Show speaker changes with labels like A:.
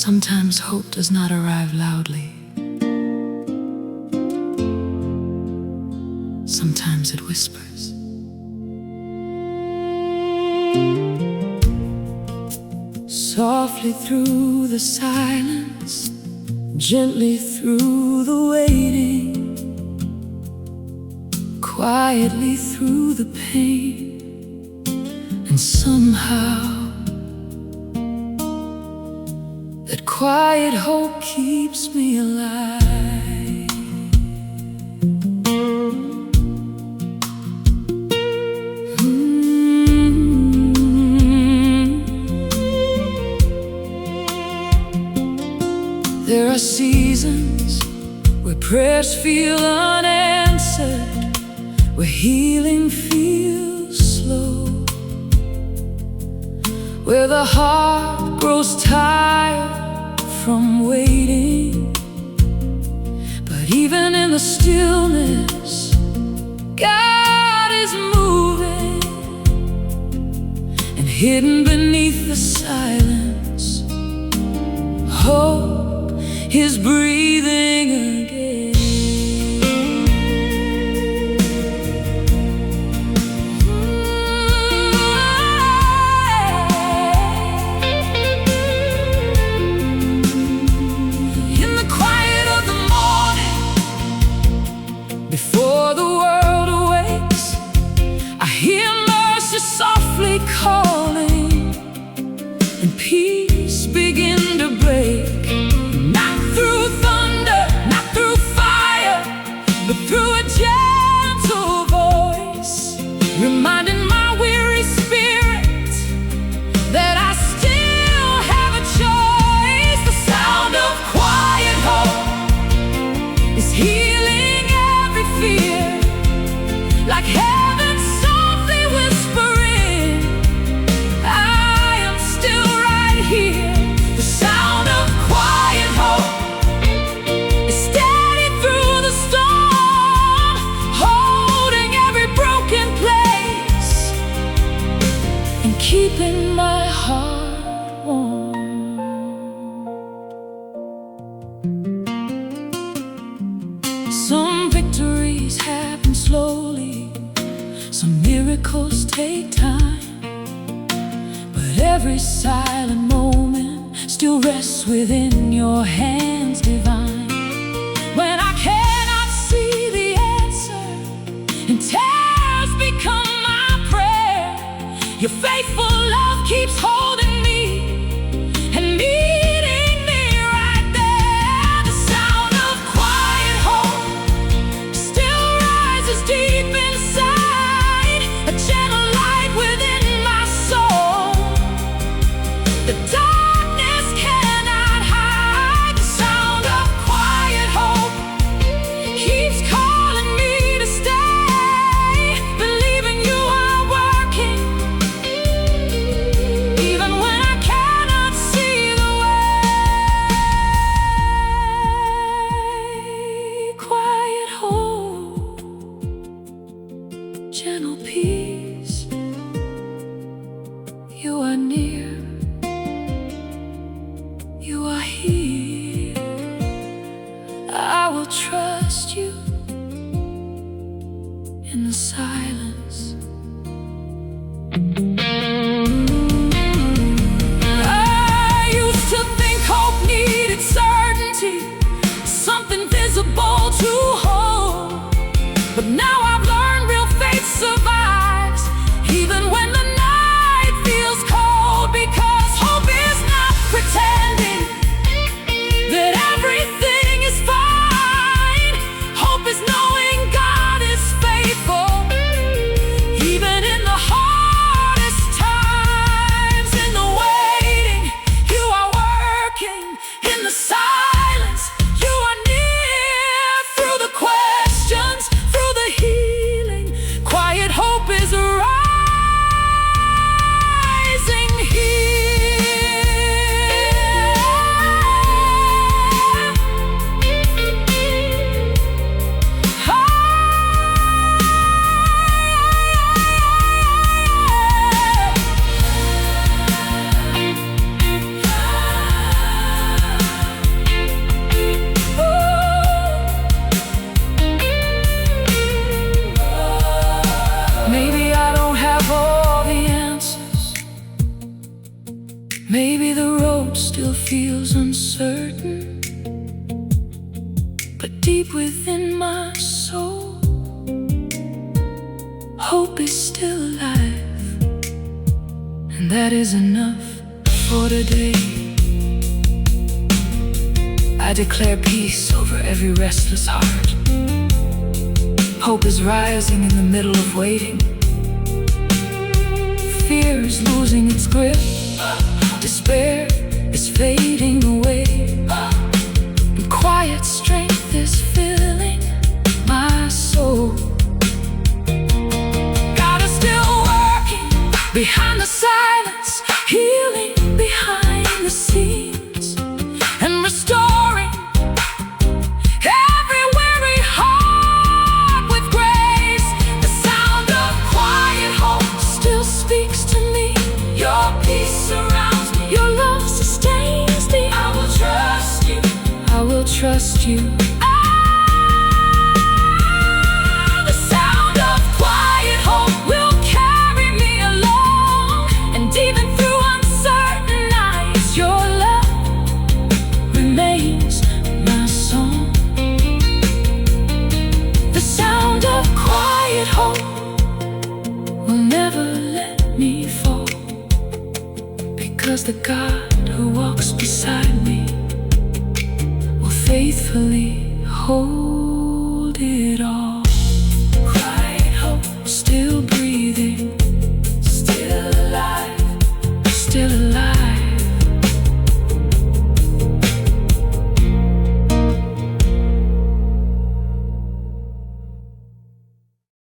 A: Sometimes hope does not arrive loudly. Sometimes it whispers. Softly through the silence, gently through the waiting, quietly through the pain, and somehow that quiet hope keeps me alive. There are seasons where prayers feel unanswered, where healing feels slow, where the heart grows tired from waiting. But even in the stillness, God is moving, and hidden beneath the silence, hope is breathing again. In the quiet of the morning, before the world awakes, I hear mercy softly calling, and peace begin to break. Through a gentle voice, reminding my weary spirit that I still have a choice. The sound of quiet hope is healing every fear, like heaven softly whispering, I am still right here. The sound of quiet hope is steady through the storm, keeping my heart warm. Some victories happen slowly, some miracles take time, but every silent moment still rests within your hands divine. When I cannot see the answer and tears become my prayer, your faithful love keeps holding me and meeting me right there. The sound of quiet hope still rises deep inside, a gentle light within my soul. The darkness cannot hide. The sound of quiet hope keeps calling me to stay, believing you are working even when I cannot see the way. Quiet hope, gentle peace, you are near, you are here. I will trust you in the silence. Something visible to hold, but now I've learned real faith survives even when the night feels cold, because hope is not pretending that everything is fine. Hope is knowing God is faithful even in the hardest times. In the waiting, you are working. In the silence, you are near. Through the questions, through the heat, but deep within my soul, hope is still alive, and that is enough for today. I declare peace over every restless heart. Hope is rising in the middle of waiting. Fear is losing its grip. Despair is fading away. And quiet strength is filling my soul. God is still working behind the silence, healing behind the scenes, and restoring every weary heart with grace. The sound of quiet hope still speaks to me. Your peace surrounds me, your love sustains me. I will trust you, I will trust you. The sound of quiet hope will carry me along, and even through uncertain nights, your love remains my song. The sound of quiet hope will never let me fall, because the God who walks beside me will faithfully hold it all. Quiet hope, still breathing, still alive, still alive.